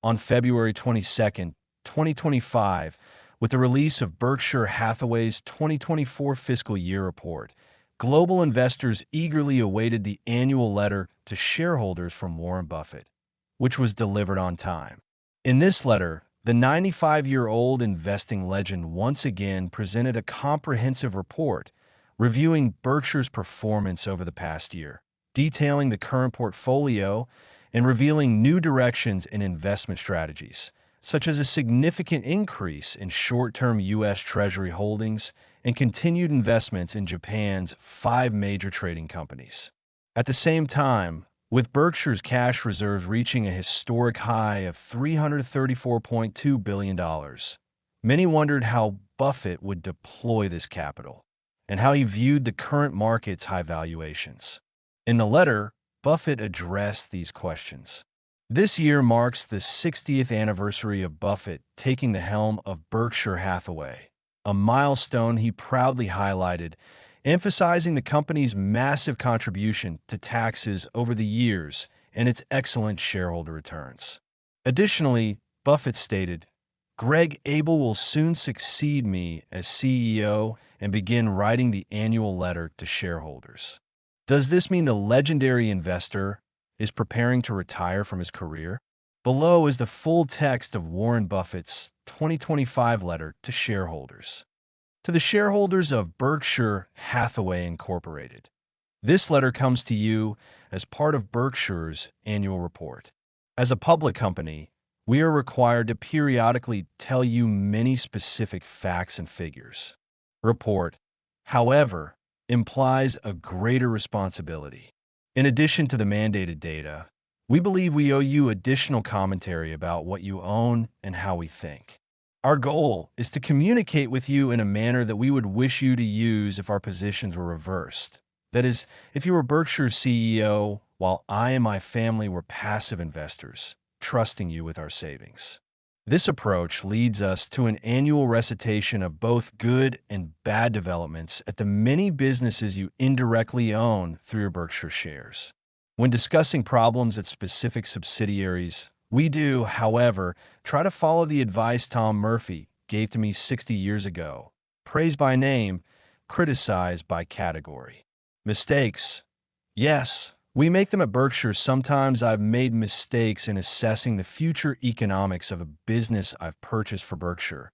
on February 22, 2025, with the release of Berkshire Hathaway's 2024 fiscal year report, global investors eagerly awaited the annual letter to shareholders from Warren Buffett, which was delivered on time. In this letter, the 95-year-old investing legend once again presented a comprehensive report reviewing Berkshire's performance over the past year, detailing the current portfolio and revealing new directions in investment strategies, such as a significant increase in short-term U.S. Treasury holdings and continued investments in Japan's 5 major trading companies. At the same time, with Berkshire's cash reserves reaching a historic high of $334.2 billion, many wondered how Buffett would deploy this capital and how he viewed the current market's high valuations. In the letter, Buffett addressed these questions. This year marks the 60th anniversary of Buffett taking the helm of Berkshire Hathaway, a milestone he proudly highlighted, emphasizing the company's massive contribution to taxes over the years and its excellent shareholder returns. Additionally, Buffett stated, "Greg Abel will soon succeed me as CEO and begin writing the annual letter to shareholders." Does this mean the legendary investor is preparing to retire from his career? Below is the full text of Warren Buffett's 2025 letter to shareholders. To the shareholders of Berkshire Hathaway Incorporated, this letter comes to you as part of Berkshire's annual report. As a public company, we are required to periodically tell you many specific facts and figures. Report, however, implies a greater responsibility. In addition to the mandated data, we believe we owe you additional commentary about what you own and how we think. Our goal is to communicate with you in a manner that we would wish you to use if our positions were reversed. That is, if you were Berkshire's CEO, while I and my family were passive investors, trusting you with our savings. This approach leads us to an annual recitation of both good and bad developments at the many businesses you indirectly own through your Berkshire shares. When discussing problems at specific subsidiaries, we do, however, try to follow the advice Tom Murphy gave to me 60 years ago: praise by name, criticize by category. Mistakes. Yes, we make them at Berkshire. Sometimes I've made mistakes in assessing the future economics of a business I've purchased for Berkshire,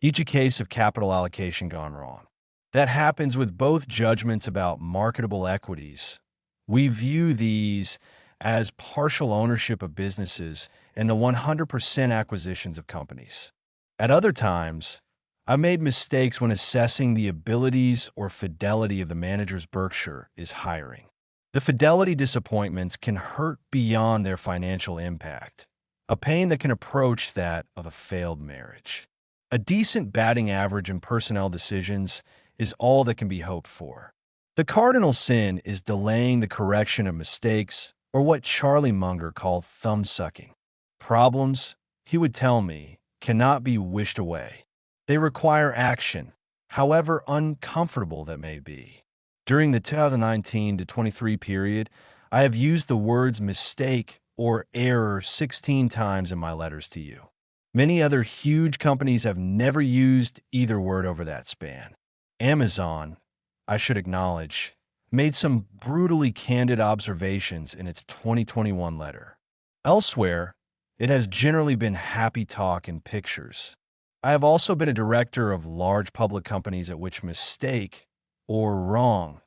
each a case of capital allocation gone wrong. That happens with both judgments about marketable equities. We view these as partial ownership of businesses and the 100% acquisitions of companies. At other times, I've made mistakes when assessing the abilities or fidelity of the managers Berkshire is hiring. The fidelity disappointments can hurt beyond their financial impact, a pain that can approach that of a failed marriage. A decent batting average in personnel decisions is all that can be hoped for. The cardinal sin is delaying the correction of mistakes, or what Charlie Munger called thumb-sucking. Problems, he would tell me, cannot be wished away. They require action, however uncomfortable that may be. During the 2019 to 23 period, I have used the words mistake or error 16 times in my letters to you. Many other huge companies have never used either word over that span. Amazon, I should acknowledge, made some brutally candid observations in its 2021 letter. Elsewhere, it has generally been happy talk and pictures. I have also been a director of large public companies at which mistake or wrong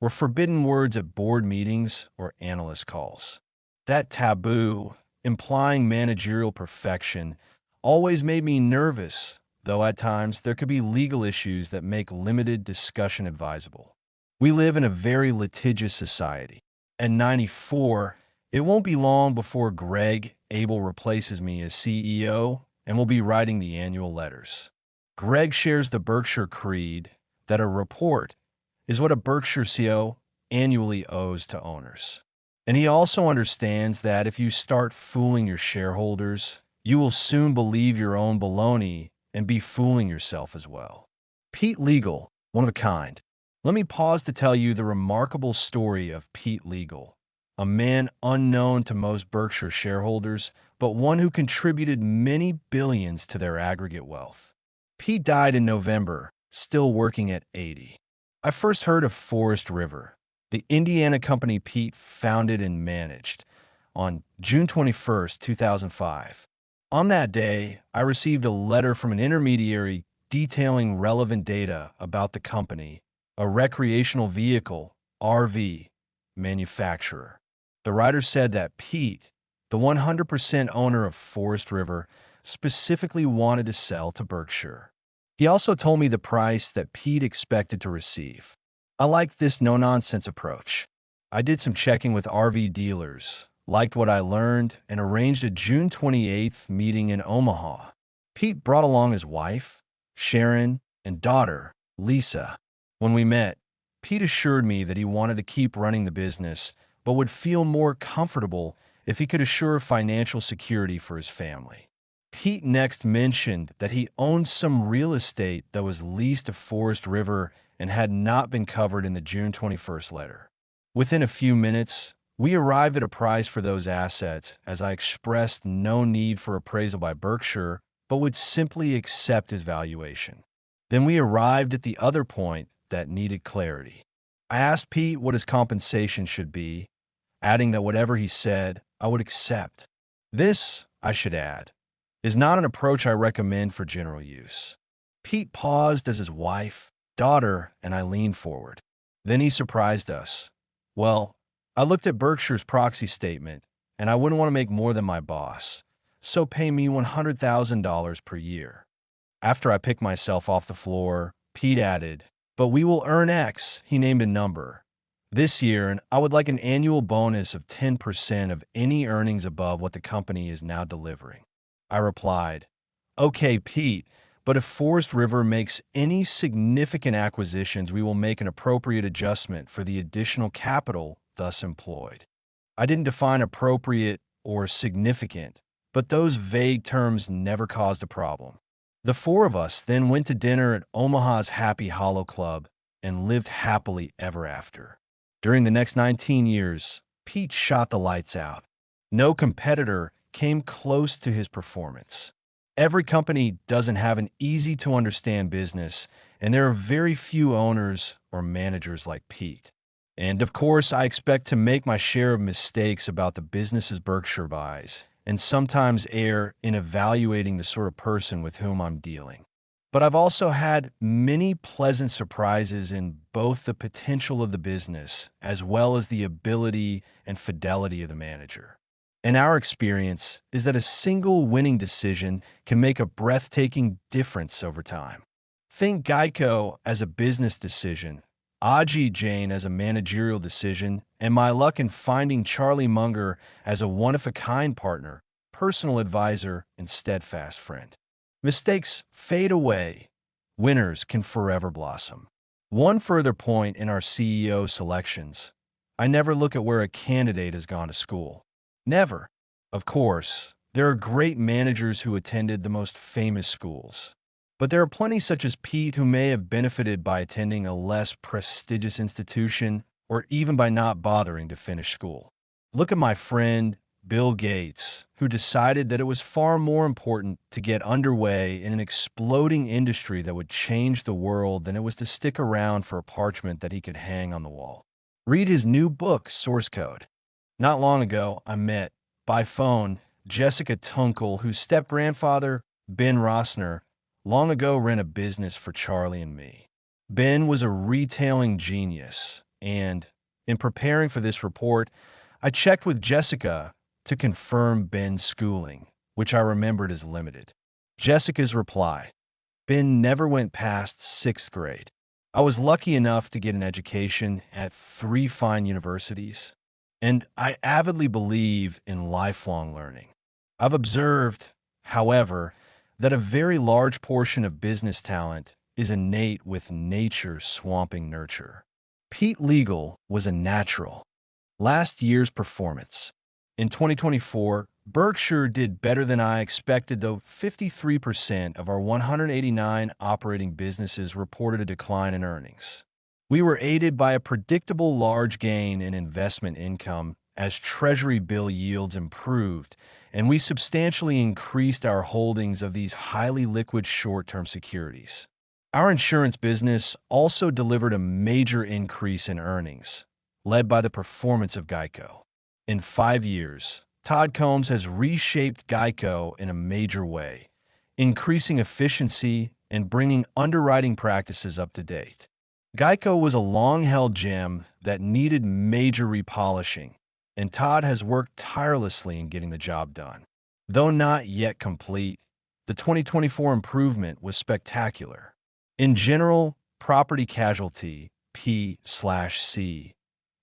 were forbidden words at board meetings or analyst calls. That taboo, implying managerial perfection, always made me nervous, though at times there could be legal issues that make limited discussion advisable. We live in a very litigious society. At 94, it won't be long before Greg Abel replaces me as CEO and will be writing the annual letters. Greg shares the Berkshire creed that a report is what a Berkshire CEO annually owes to owners. And he also understands that if you start fooling your shareholders, you will soon believe your own baloney and be fooling yourself as well. Pete Legal, one of a kind. Let me pause to tell you the remarkable story of Pete Legal, a man unknown to most Berkshire shareholders, but one who contributed many billions to their aggregate wealth. Pete died in November, still working at 80. I first heard of Forest River, the Indiana company Pete founded and managed, on June 21, 2005. On that day, I received a letter from an intermediary detailing relevant data about the company, a recreational vehicle, RV, manufacturer. The writer said that Pete, the 100% owner of Forest River, specifically wanted to sell to Berkshire. He also told me the price that Pete expected to receive. I liked this no-nonsense approach. I did some checking with RV dealers, liked what I learned, and arranged a June 28th meeting in Omaha. Pete brought along his wife, Sharon, and daughter, Lisa. When we met, Pete assured me that he wanted to keep running the business, but would feel more comfortable if he could assure financial security for his family. Pete next mentioned that he owned some real estate that was leased to Forest River and had not been covered in the June 21st letter. Within a few minutes, we arrived at a price for those assets, as I expressed no need for appraisal by Berkshire, but would simply accept his valuation. Then we arrived at the other point that needed clarity. I asked Pete what his compensation should be, adding that whatever he said, I would accept. This, I should add, is not an approach I recommend for general use. Pete paused as his wife, daughter, and I leaned forward. Then he surprised us. Well, I looked at Berkshire's proxy statement, and I wouldn't want to make more than my boss, so pay me $100,000 per year. After I picked myself off the floor, Pete added, but we will earn X, he named a number, this year, and I would like an annual bonus of 10% of any earnings above what the company is now delivering. I replied, okay, Pete, but if Forest River makes any significant acquisitions, we will make an appropriate adjustment for the additional capital thus employed. I didn't define appropriate or significant, but those vague terms never caused a problem. The four of us then went to dinner at Omaha's Happy Hollow Club and lived happily ever after. During the next 19 years, Pete shot the lights out. No competitor came close to his performance. Every company doesn't have an easy-to-understand business, and there are very few owners or managers like Pete. And of course, I expect to make my share of mistakes about the businesses Berkshire buys, and sometimes err in evaluating the sort of person with whom I'm dealing. But I've also had many pleasant surprises in both the potential of the business as well as the ability and fidelity of the manager. And our experience is that a single winning decision can make a breathtaking difference over time. Think Geico as a business decision, Ajit Jain as a managerial decision, and my luck in finding Charlie Munger as a one-of-a-kind partner, personal advisor, and steadfast friend. Mistakes fade away. Winners can forever blossom. One further point in our CEO selections: I never look at where a candidate has gone to school. Never. Of course, there are great managers who attended the most famous schools. But there are plenty such as Pete who may have benefited by attending a less prestigious institution or even by not bothering to finish school. Look at my friend Bill Gates, who decided that it was far more important to get underway in an exploding industry that would change the world than it was to stick around for a parchment that he could hang on the wall. Read his new book, Source Code. Not long ago, I met, by phone, Jessica Tunkel, whose step-grandfather, Ben Rossner, long ago ran a business for Charlie and me. Ben was a retailing genius, and, in preparing for this report, I checked with Jessica to confirm Ben's schooling, which I remembered as limited. Jessica's reply: Ben never went past 6th grade. I was lucky enough to get an education at 3 fine universities, and I avidly believe in lifelong learning. I've observed, however, that a very large portion of business talent is innate with nature's swamping nurture. Pete Legal was a natural. Last year's performance. In 2024, Berkshire did better than I expected, though 53% of our 189 operating businesses reported a decline in earnings. We were aided by a predictable large gain in investment income as Treasury bill yields improved, and we substantially increased our holdings of these highly liquid short-term securities. Our insurance business also delivered a major increase in earnings, led by the performance of Geico. In 5 years, Todd Combs has reshaped Geico in a major way, increasing efficiency and bringing underwriting practices up to date. Geico was a long-held gem that needed major repolishing, and Todd has worked tirelessly in getting the job done. Though not yet complete, the 2024 improvement was spectacular. In general, property-casualty P/C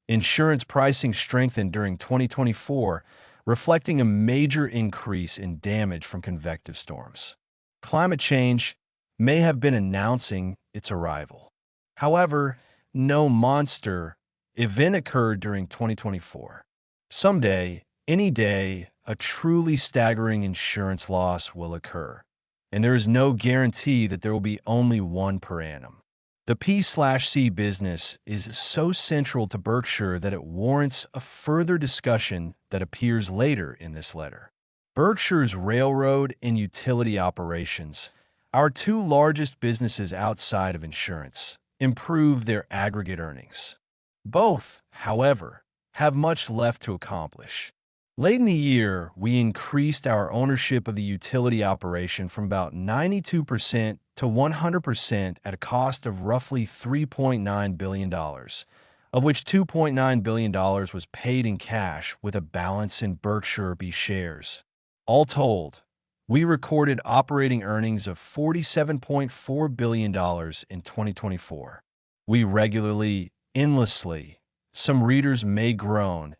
insurance pricing strengthened during 2024, reflecting a major increase in damage from convective storms. Climate change may have been announcing its arrival. However, no monster event occurred during 2024. Someday, any day, a truly staggering insurance loss will occur, and there is no guarantee that there will be only one per annum. The P/C business is so central to Berkshire that it warrants a further discussion that appears later in this letter. Berkshire's railroad and utility operations, our two largest businesses outside of insurance, improve their aggregate earnings. Both, however, have much left to accomplish. Late in the year, we increased our ownership of the utility operation from about 92% to 100% at a cost of roughly $3.9 billion, of which $2.9 billion was paid in cash with a balance in Berkshire B shares. All told, we recorded operating earnings of $47.4 billion in 2024. We regularly, endlessly, some readers may groan,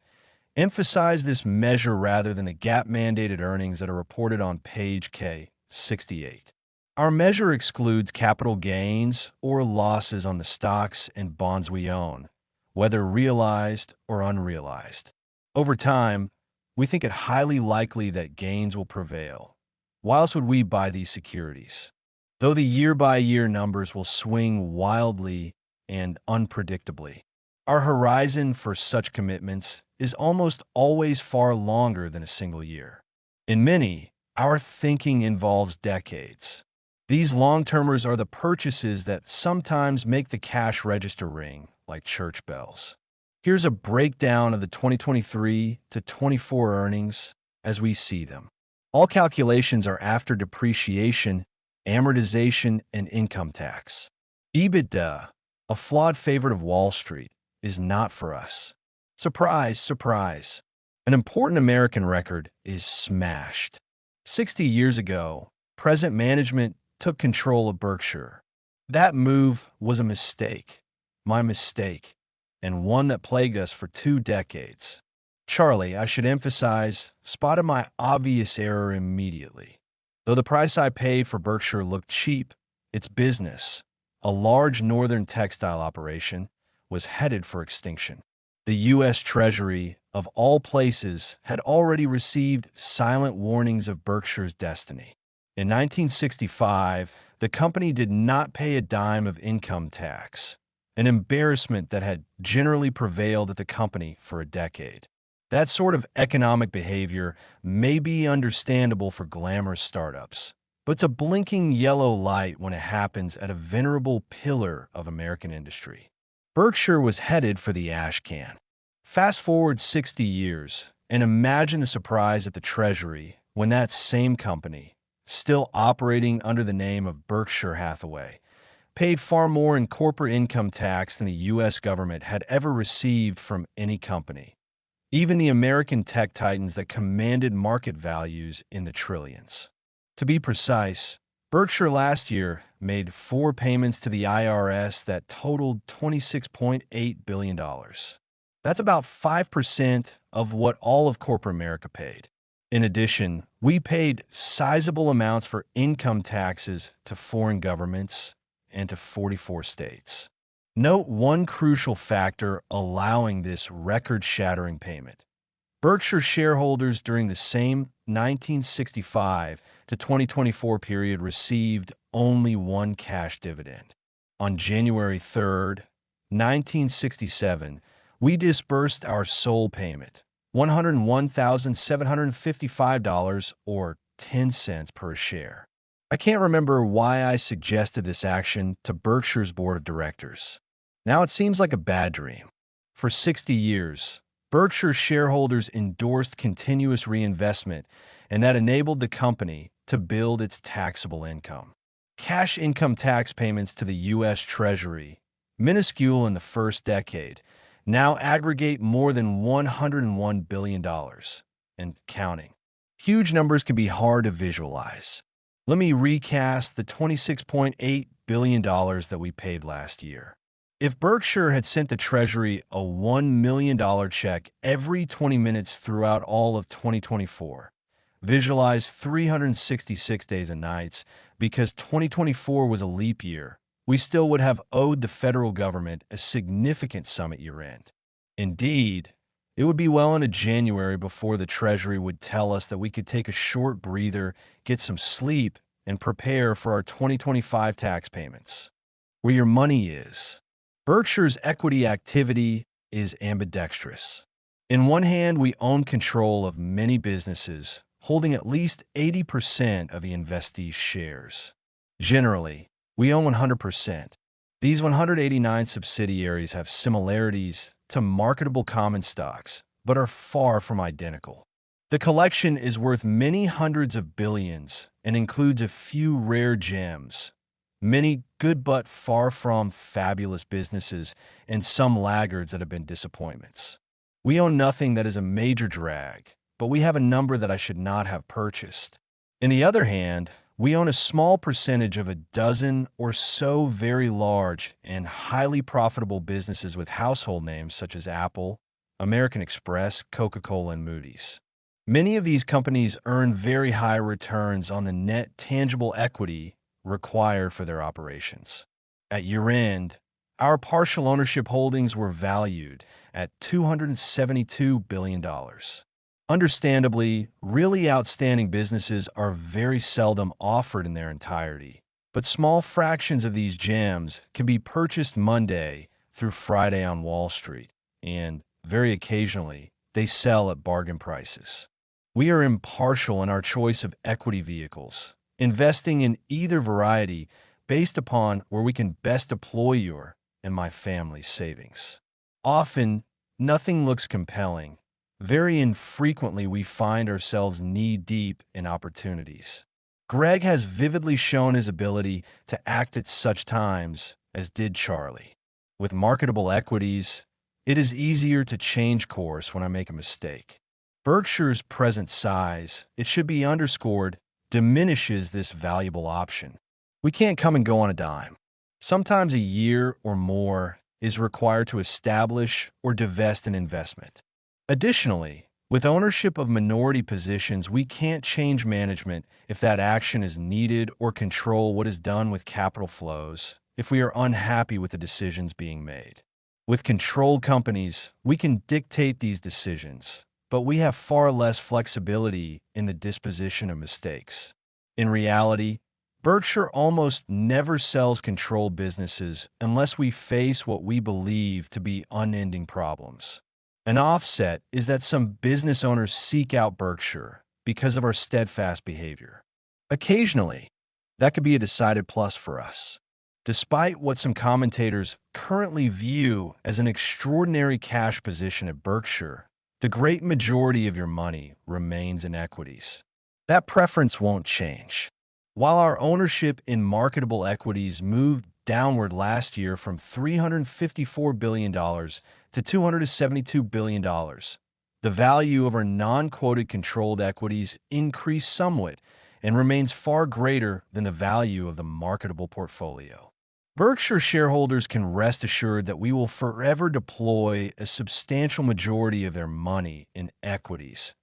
emphasize this measure rather than the GAAP-mandated earnings that are reported on page K68. Our measure excludes capital gains or losses on the stocks and bonds we own, whether realized or unrealized. Over time, we think it highly likely that gains will prevail. Why else would we buy these securities? Though the year-by-year numbers will swing wildly and unpredictably, our horizon for such commitments is almost always far longer than a single year. In many, our thinking involves decades. These long-termers are the purchases that sometimes make the cash register ring like church bells. Here's a breakdown of the 2023 to 24 earnings as we see them. All calculations are after depreciation, amortization, and income tax. EBITDA, a flawed favorite of Wall Street, is not for us. Surprise, surprise. An important American record is smashed. 60 years ago, present management took control of Berkshire. That move was a mistake, my mistake, and one that plagued us for 2 decades. Charlie, I should emphasize, spotted my obvious error immediately. Though the price I paid for Berkshire looked cheap, its business, a large northern textile operation, was headed for extinction. The U.S. Treasury, of all places, had already received silent warnings of Berkshire's destiny. In 1965, the company did not pay a dime of income tax, an embarrassment that had generally prevailed at the company for a decade. That sort of economic behavior may be understandable for glamorous startups, but it's a blinking yellow light when it happens at a venerable pillar of American industry. Berkshire was headed for the ash can. Fast forward 60 years, and imagine the surprise at the Treasury when that same company, still operating under the name of Berkshire Hathaway, paid far more in corporate income tax than the U.S. government had ever received from any company, even the American tech titans that commanded market values in the trillions. To be precise, Berkshire last year made 4 payments to the IRS that totaled $26.8 billion. That's about 5% of what all of corporate America paid. In addition, we paid sizable amounts for income taxes to foreign governments and to 44 states. Note one crucial factor allowing this record-shattering payment. Berkshire shareholders during the same 1965 to 2024 period received only one cash dividend. On January 3, 1967, we disbursed our sole payment, $101,755 or 10 cents per share. I can't remember why I suggested this action to Berkshire's board of directors. Now it seems like a bad dream. For 60 years, Berkshire shareholders endorsed continuous reinvestment, and that enabled the company to build its taxable income. Cash income tax payments to the U.S. Treasury, minuscule in the first decade, now aggregate more than $101 billion and counting. Huge numbers can be hard to visualize. Let me recast the $26.8 billion that we paid last year. If Berkshire had sent the Treasury a $1 million check every 20 minutes throughout all of 2024, visualize 366 days and nights, because 2024 was a leap year, we still would have owed the federal government a significant sum at year-end. Indeed, it would be well into January before the Treasury would tell us that we could take a short breather, get some sleep, and prepare for our 2025 tax payments. Where your money is. Berkshire's equity activity is ambidextrous. In one hand, we own control of many businesses, holding at least 80% of the investees' shares. Generally, we own 100%. These 189 subsidiaries have similarities to marketable common stocks, but are far from identical. The collection is worth many hundreds of billions and includes a few rare gems, many good but far from fabulous businesses, and some laggards that have been disappointments. We own nothing that is a major drag, but we have a number that I should not have purchased. On the other hand, we own a small percentage of a dozen or so very large and highly profitable businesses with household names such as Apple, American Express, Coca-Cola, and Moody's. Many of these companies earn very high returns on the net tangible equity required for their operations. At year-end, our partial ownership holdings were valued at $272 billion. Understandably, really outstanding businesses are very seldom offered in their entirety, but small fractions of these gems can be purchased Monday through Friday on Wall Street, and, very occasionally, they sell at bargain prices. We are impartial in our choice of equity vehicles, investing in either variety based upon where we can best deploy your and my family's savings. Often, nothing looks compelling. Very infrequently, we find ourselves knee-deep in opportunities. Greg has vividly shown his ability to act at such times, as did Charlie. With marketable equities, it is easier to change course when I make a mistake. Berkshire's present size, it should be underscored, diminishes this valuable option. We can't come and go on a dime. Sometimes a year or more is required to establish or divest an investment. Additionally, with ownership of minority positions, we can't change management if that action is needed or control what is done with capital flows if we are unhappy with the decisions being made. With controlled companies, we can dictate these decisions, but we have far less flexibility in the disposition of mistakes. In reality, Berkshire almost never sells controlled businesses unless we face what we believe to be unending problems. An offset is that some business owners seek out Berkshire because of our steadfast behavior. Occasionally, that could be a decided plus for us. Despite what some commentators currently view as an extraordinary cash position at Berkshire, the great majority of your money remains in equities. That preference won't change. While our ownership in marketable equities moved downward last year from $354 billion to $272 billion, the value of our non-quoted controlled equities increased somewhat and remains far greater than the value of the marketable portfolio. Berkshire shareholders can rest assured that we will forever deploy a substantial majority of their money in equities,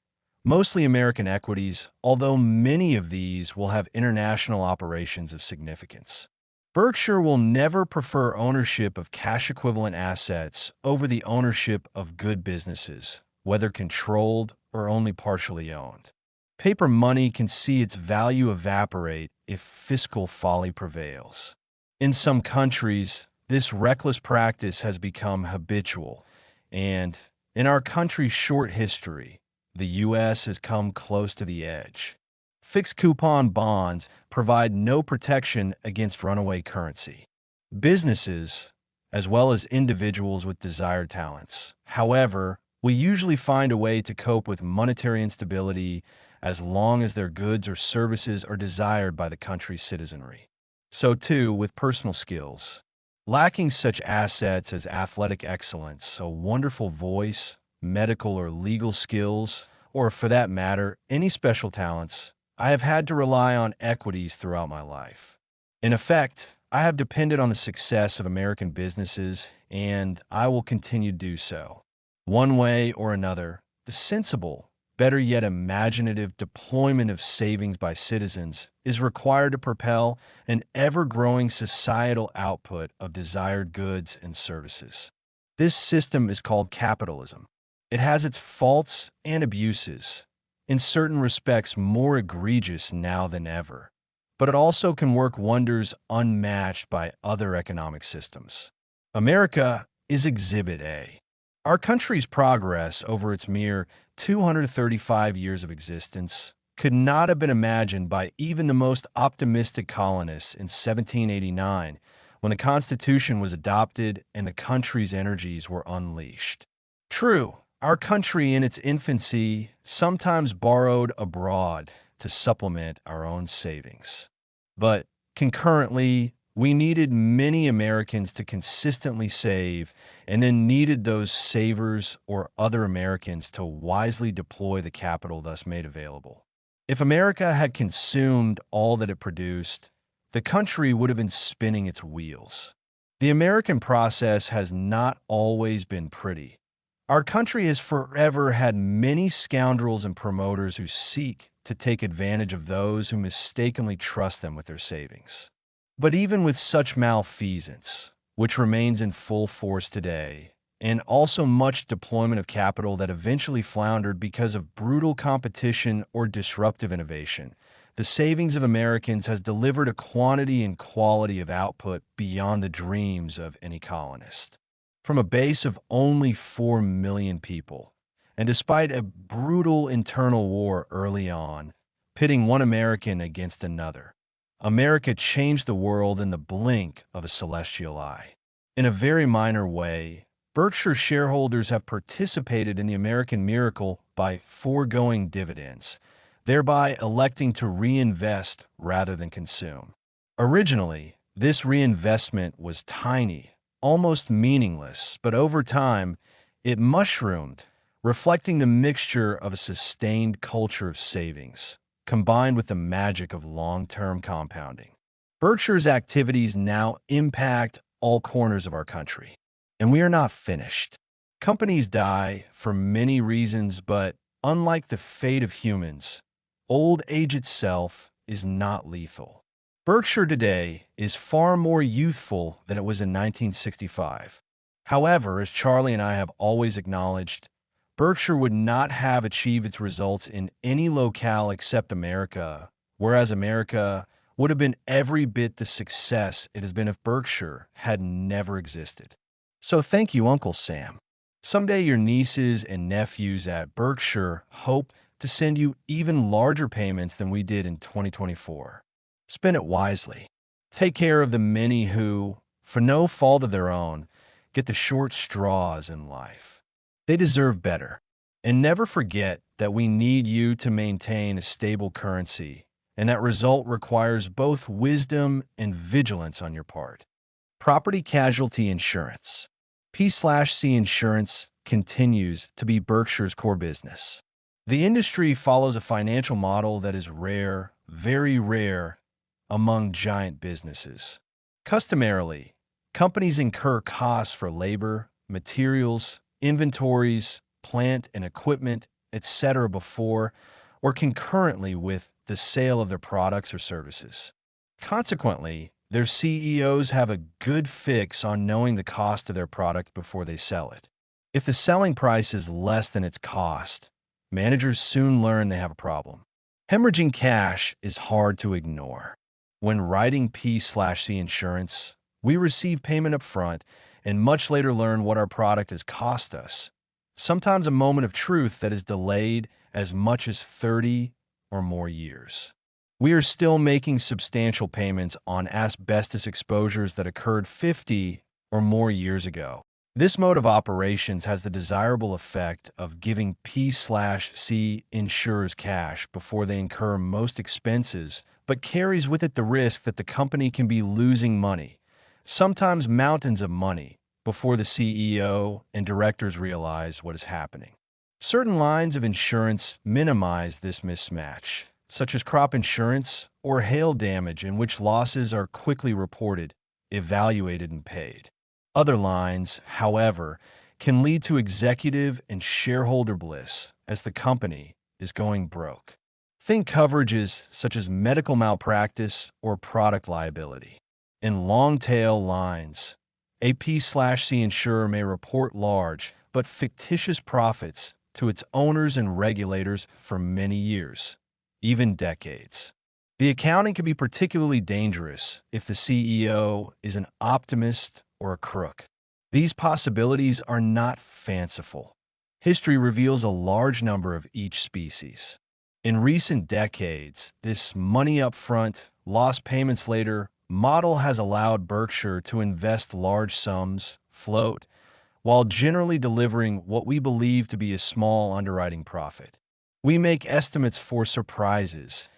mostly American equities, although many of these will have international operations of significance. Berkshire will never prefer ownership of cash-equivalent assets over the ownership of good businesses, whether controlled or only partially owned. Paper money can see its value evaporate if fiscal folly prevails. In some countries, this reckless practice has become habitual, and In our country's short history, the U.S. has come close to the edge. Fixed coupon bonds provide no protection against runaway currency. Businesses, as well as individuals with desired talents, however, we usually find a way to cope with monetary instability as long as their goods or services are desired by the country's citizenry. So too with personal skills. Lacking such assets as athletic excellence, a wonderful voice, medical or legal skills, or for that matter, any special talents, I have had to rely on equities throughout my life. In effect, I have depended on the success of American businesses, and I will continue to do so. One way or another, the sensible, better yet imaginative deployment of savings by citizens is required to propel an ever-growing societal output of desired goods and services. This system is called capitalism. It has its faults and abuses, in certain respects more egregious now than ever, but it also can work wonders unmatched by other economic systems. America is Exhibit A. Our country's progress over its mere 235 years of existence could not have been imagined by even the most optimistic colonists in 1789, when the Constitution was adopted and the country's energies were unleashed. True, our country in its infancy sometimes borrowed abroad to supplement our own savings. But concurrently, we needed many Americans to consistently save and then needed those savers or other Americans to wisely deploy the capital thus made available. If America had consumed all that it produced, the country would have been spinning its wheels. The American process has not always been pretty. Our country has forever had many scoundrels and promoters who seek to take advantage of those who mistakenly trust them with their savings. But even with such malfeasance, which remains in full force today, and also much deployment of capital that eventually floundered because of brutal competition or disruptive innovation, the savings of Americans has delivered a quantity and quality of output beyond the dreams of any colonist. From a base of only 4 million people, and despite a brutal internal war early on, pitting one American against another, America changed the world in the blink of a celestial eye. In a very minor way, Berkshire shareholders have participated in the American miracle by foregoing dividends, thereby electing to reinvest rather than consume. Originally, this reinvestment was tiny, almost meaningless, but over time, it mushroomed, reflecting the mixture of a sustained culture of savings, combined with the magic of long-term compounding. Berkshire's activities now impact all corners of our country, and we are not finished. Companies die for many reasons, but unlike the fate of humans, old age itself is not lethal. Berkshire today is far more youthful than it was in 1965. However, as Charlie and I have always acknowledged, Berkshire would not have achieved its results in any locale except America, whereas America would have been every bit the success it has been if Berkshire had never existed. So thank you, Uncle Sam. Someday your nieces and nephews at Berkshire hope to send you even larger payments than we did in 2024. Spend it wisely. Take care of the many who, for no fault of their own, get the short straws in life. They deserve better. And never forget that we need you to maintain a stable currency, and that result requires both wisdom and vigilance on your part. Property-Casualty Insurance. P/C Insurance continues to be Berkshire's core business. The industry follows a financial model that is rare, very rare, among giant businesses. Customarily, companies incur costs for labor, materials, inventories, plant and equipment, etc. before or concurrently with the sale of their products or services. Consequently, their CEOs have a good fix on knowing the cost of their product before they sell it. If the selling price is less than its cost, managers soon learn they have a problem. Hemorrhaging cash is hard to ignore. When writing P/C Insurance, we receive payment up front and much later learn what our product has cost us. sometimes a moment of truth that is delayed as much as 30 or more years. We are still making substantial payments on asbestos exposures that occurred 50 or more years ago. This mode of operations has the desirable effect of giving P/C insurers cash before they incur most expenses, but carries with it the risk that the company can be losing money, sometimes mountains of money, before the CEO and directors realize what is happening. Certain lines of insurance minimize this mismatch, such as crop insurance or hail damage, in which losses are quickly reported, evaluated, and paid. Other lines, however, can lead to executive and shareholder bliss as the company is going broke. Think coverages such as medical malpractice or product liability. In long-tail lines, a P/C insurer may report large but fictitious profits to its owners and regulators for many years, even decades. The accounting can be particularly dangerous if the CEO is an optimist or a crook. These possibilities are not fanciful. History reveals a large number of each species. In recent decades, this money up front, lost payments later model has allowed Berkshire to invest large sums, float, while generally delivering what we believe to be a small underwriting profit. We make estimates for surprises,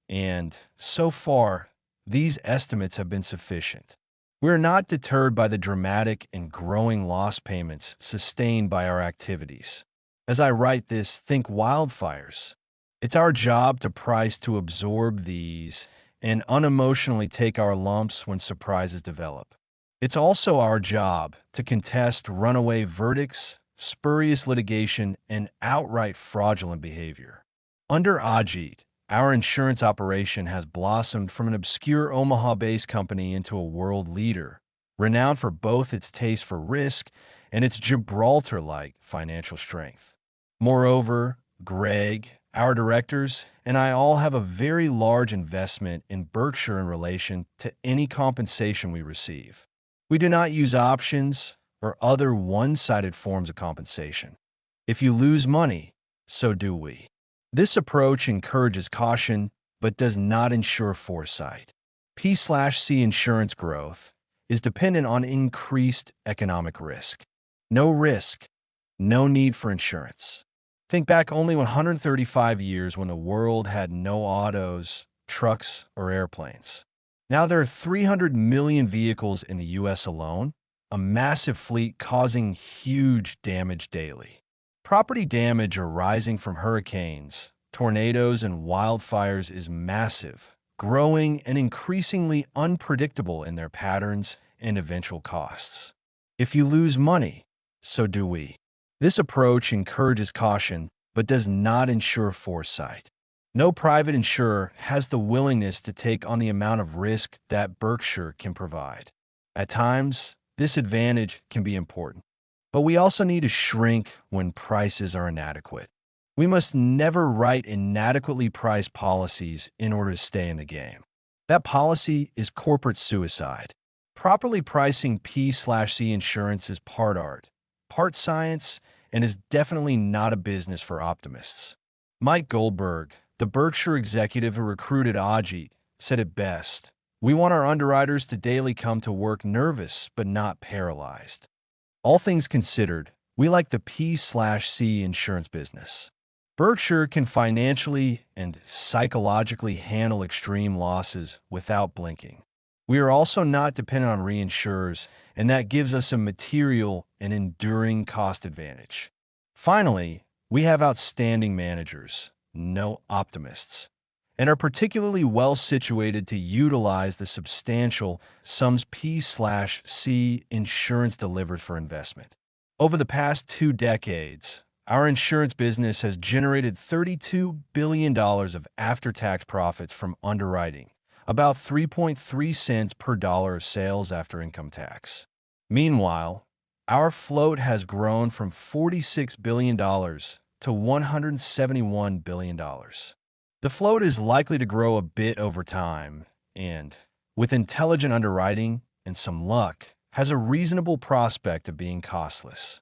and so far, these estimates have been sufficient. We are not deterred by the dramatic and growing loss payments sustained by our activities. As I write this, think wildfires. It's our job to price to absorb these and unemotionally take our lumps when surprises develop. It's also our job to contest runaway verdicts, spurious litigation, and outright fraudulent behavior. Under Ajit, our insurance operation has blossomed from an obscure Omaha-based company into a world leader, renowned for both its taste for risk and its Gibraltar-like financial strength. Moreover, Greg, our directors, and I all have a very large investment in Berkshire in relation to any compensation we receive. We do not use options or other one-sided forms of compensation. If you lose money, so do we. This approach encourages caution, but does not ensure foresight. P/C insurance growth is dependent on increased economic risk. No risk, no need for insurance. Think back only 135 years when the world had no autos, trucks, or airplanes. Now there are 300 million vehicles in the U.S. alone, a massive fleet causing huge damage daily. Property damage arising from hurricanes, tornadoes, and wildfires is massive, growing and increasingly unpredictable in their patterns and eventual costs. If you lose money, so do we. This approach encourages caution, but does not ensure foresight. No private insurer has the willingness to take on the amount of risk that Berkshire can provide. At times, this advantage can be important, but we also need to shrink when prices are inadequate. We must never write inadequately priced policies in order to stay in the game. That policy is corporate suicide. Properly pricing P/C insurance is part art, part science, and is definitely not a business for optimists. Mike Goldberg, the Berkshire executive who recruited Ajit, said it best: "We want our underwriters to daily come to work nervous but not paralyzed." All things considered, we like the P/C insurance business. Berkshire can financially and psychologically handle extreme losses without blinking. We are also not dependent on reinsurers, and that gives us a material and enduring cost advantage. Finally, we have outstanding managers, no optimists, and are particularly well situated to utilize the substantial sums P/C insurance delivers for investment. Over the past 2 decades, our insurance business has generated $32 billion of after-tax profits from underwriting, about 3.3 cents per dollar of sales after income tax. Meanwhile, our float has grown from $46 billion to $171 billion. The float is likely to grow a bit over time and, with intelligent underwriting and some luck, has a reasonable prospect of being costless.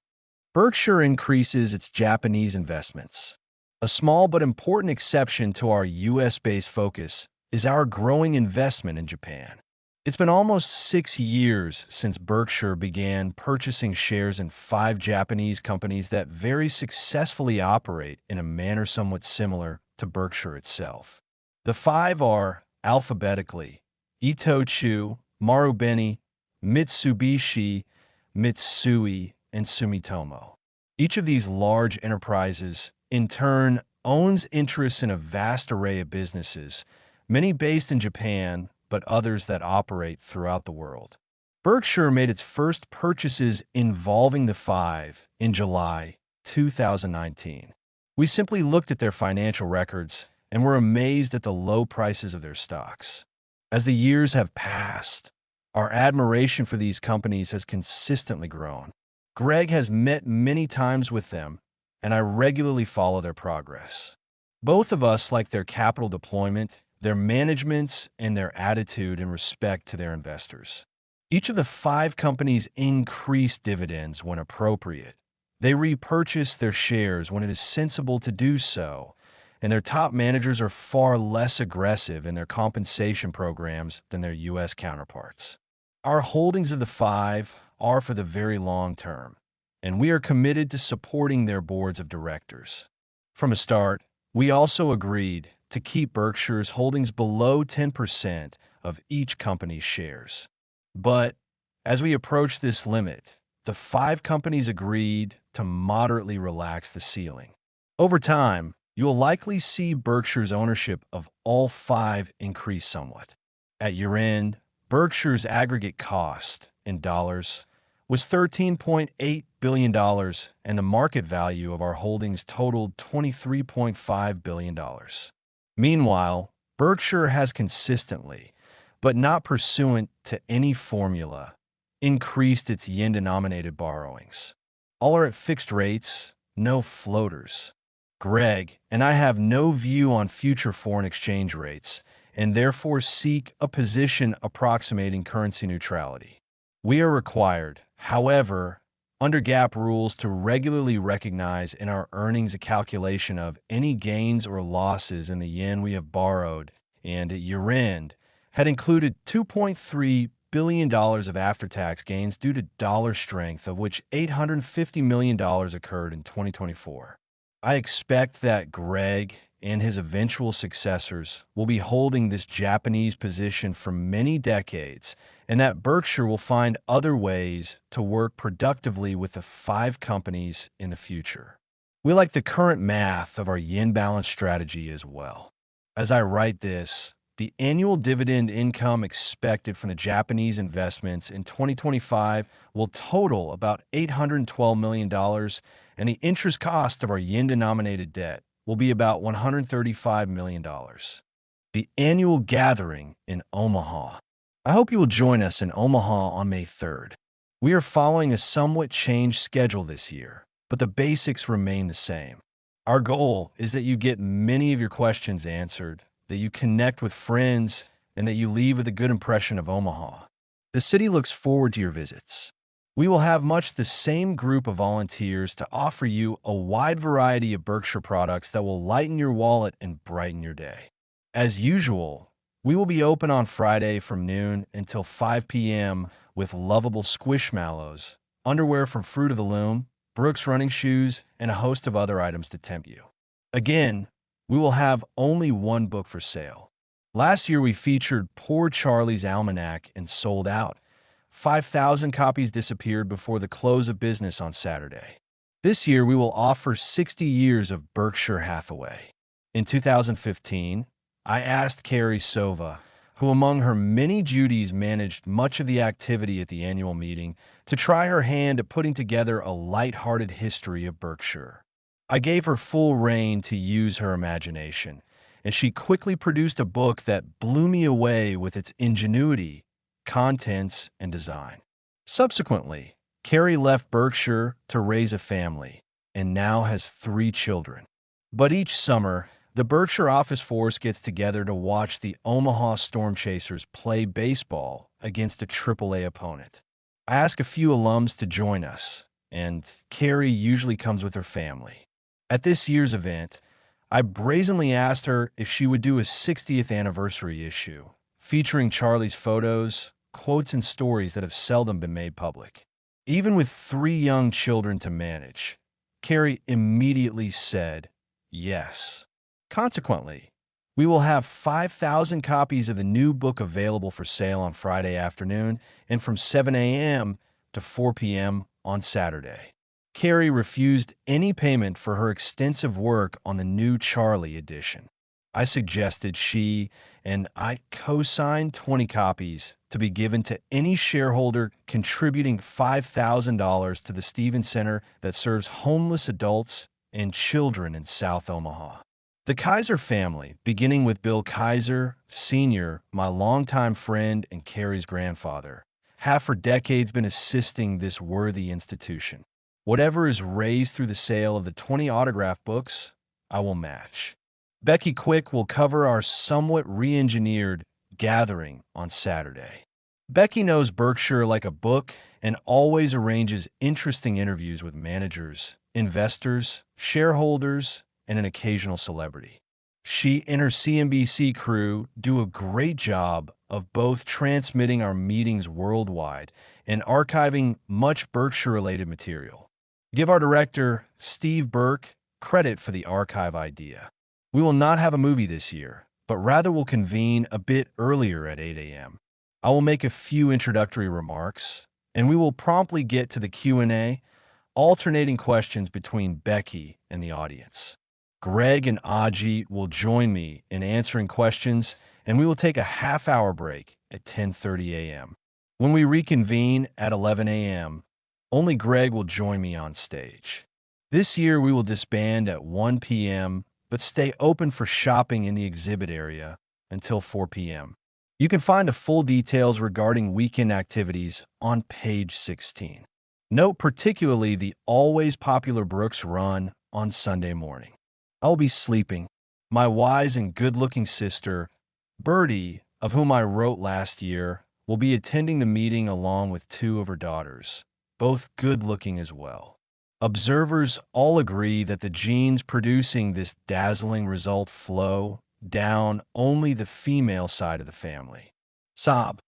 Berkshire increases its Japanese investments. A small but important exception to our U.S.-based focus is our growing investment in Japan. It's been almost 6 years since Berkshire began purchasing shares in 5 Japanese companies that very successfully operate in a manner somewhat similar to Berkshire itself. The 5 are, alphabetically, Itochu, Marubeni, Mitsubishi, Mitsui, and Sumitomo. Each of these large enterprises, in turn, owns interests in a vast array of businesses, many based in Japan, but others that operate throughout the world. Berkshire made its first purchases involving the 5 in July 2019. We simply looked at their financial records and were amazed at the low prices of their stocks. As the years have passed, our admiration for these companies has consistently grown. Greg has met many times with them, and I regularly follow their progress. Both of us like their capital deployment, their management, and their attitude in respect to their investors. Each of the 5 companies increase dividends when appropriate. They repurchase their shares when it is sensible to do so, and their top managers are far less aggressive in their compensation programs than their U.S. counterparts. Our holdings of the 5 are for the very long term, and we are committed to supporting their boards of directors. From a start, we also agreed to keep Berkshire's holdings below 10% of each company's shares. But as we approached this limit, the 5 companies agreed to moderately relax the ceiling. Over time, you will likely see Berkshire's ownership of all 5 increase somewhat. At year-end, Berkshire's aggregate cost, in dollars, was $13.8 billion, and the market value of our holdings totaled $23.5 billion. Meanwhile, Berkshire has consistently, but not pursuant to any formula, increased its yen-denominated borrowings. All are at fixed rates, no floaters. Greg and I have no view on future foreign exchange rates, and therefore seek a position approximating currency neutrality. We are required, however, under GAAP rules to regularly recognize in our earnings a calculation of any gains or losses in the yen we have borrowed, and at year-end had included $2.3 billion of after-tax gains due to dollar strength, of which $850 million occurred in 2024. I expect that Greg and his eventual successors will be holding this Japanese position for many decades, and that Berkshire will find other ways to work productively with the 5 companies in the future. We like the current math of our yen balance strategy as well. As I write this, the annual dividend income expected from the Japanese investments in 2025 will total about $812 million, and the interest cost of our yen-denominated debt will be about $135 million. The annual gathering in Omaha. I hope you will join us in Omaha on May 3rd. We are following a somewhat changed schedule this year, but the basics remain the same. Our goal is that you get many of your questions answered, that you connect with friends, and that you leave with a good impression of Omaha. The city looks forward to your visits. We will have much the same group of volunteers to offer you a wide variety of Berkshire products that will lighten your wallet and brighten your day. As usual, we will be open on Friday from noon until 5 p.m. with lovable squishmallows, underwear from Fruit of the Loom, Brooks running shoes, and a host of other items to tempt you. Again, we will have only one book for sale. Last year we featured Poor Charlie's Almanac and sold out. 5,000 copies disappeared before the close of business on Saturday. This year, we will offer 60 years of Berkshire Hathaway. In 2015, I asked Carrie Sova, who among her many duties managed much of the activity at the annual meeting, to try her hand at putting together a light-hearted history of Berkshire. I gave her full rein to use her imagination, and she quickly produced a book that blew me away with its ingenuity, contents, and design. Subsequently, Carrie left Berkshire to raise a family and now has 3 children. But each summer, the Berkshire office force gets together to watch the Omaha Storm Chasers play baseball against a AAA opponent. I ask a few alums to join us, and Carrie usually comes with her family. At this year's event, I brazenly asked her if she would do a 60th anniversary issue, featuring Charlie's photos, quotes, and stories that have seldom been made public. Even with 3 young children to manage, Carrie immediately said yes. Consequently, we will have 5,000 copies of the new book available for sale on Friday afternoon and from 7 a.m. to 4 p.m. on Saturday. Carrie refused any payment for her extensive work on the new Charlie edition. I suggested she and I co-signed 20 copies to be given to any shareholder contributing $5,000 to the Stevens Center that serves homeless adults and children in South Omaha. The Kaiser family, beginning with Bill Kaiser, Sr., my longtime friend and Carrie's grandfather, have for decades been assisting this worthy institution. Whatever is raised through the sale of the 20 autograph books, I will match. Becky Quick will cover our somewhat re-engineered gathering on Saturday. Becky knows Berkshire like a book and always arranges interesting interviews with managers, investors, shareholders, and an occasional celebrity. She and her CNBC crew do a great job of both transmitting our meetings worldwide and archiving much Berkshire-related material. Give our director, Steve Burke, credit for the archive idea. We will not have a movie this year, but rather will convene a bit earlier at 8 a.m. I will make a few introductory remarks, and we will promptly get to the Q&A, alternating questions between Becky and the audience. Greg and Aji will join me in answering questions, and we will take a half-hour break at 10:30 a.m. When we reconvene at 11 a.m., only Greg will join me on stage. This year, we will disband at 1 p.m., but stay open for shopping in the exhibit area until 4 p.m. You can find the full details regarding weekend activities on page 16. Note particularly the always popular Brooks Run on Sunday morning. I will be sleeping. My wise and good-looking sister, Bertie, of whom I wrote last year, will be attending the meeting along with 2 of her daughters, both good-looking as well. Observers all agree that the genes producing this dazzling result flow down only the female side of the family. Sob.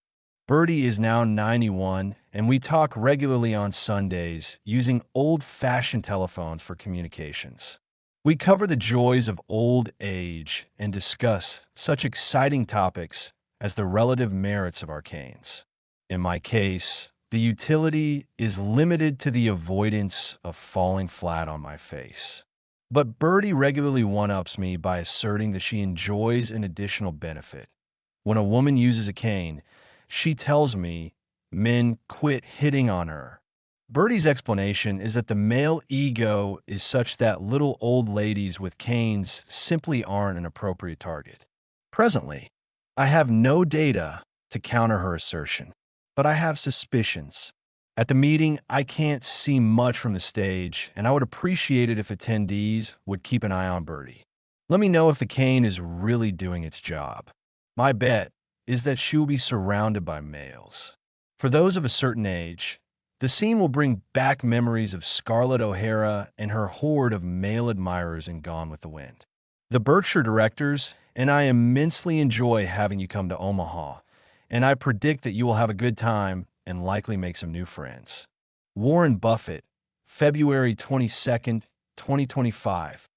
Bertie is now 91, and we talk regularly on Sundays using old-fashioned telephones for communications. We cover the joys of old age and discuss such exciting topics as the relative merits of our canes. In my case, the utility is limited to the avoidance of falling flat on my face. But Bertie regularly one-ups me by asserting that she enjoys an additional benefit. When a woman uses a cane, she tells me men quit hitting on her. Bertie's explanation is that the male ego is such that little old ladies with canes simply aren't an appropriate target. Presently, I have no data to counter her assertion, but I have suspicions. At the meeting, I can't see much from the stage, and I would appreciate it if attendees would keep an eye on Bertie. Let me know if the cane is really doing its job. My bet is that she will be surrounded by males. For those of a certain age, the scene will bring back memories of Scarlett O'Hara and her horde of male admirers in Gone with the Wind. The Berkshire directors and I immensely enjoy having you come to Omaha, and I predict that you will have a good time and likely make some new friends. Warren Buffett, February 22nd, 2025.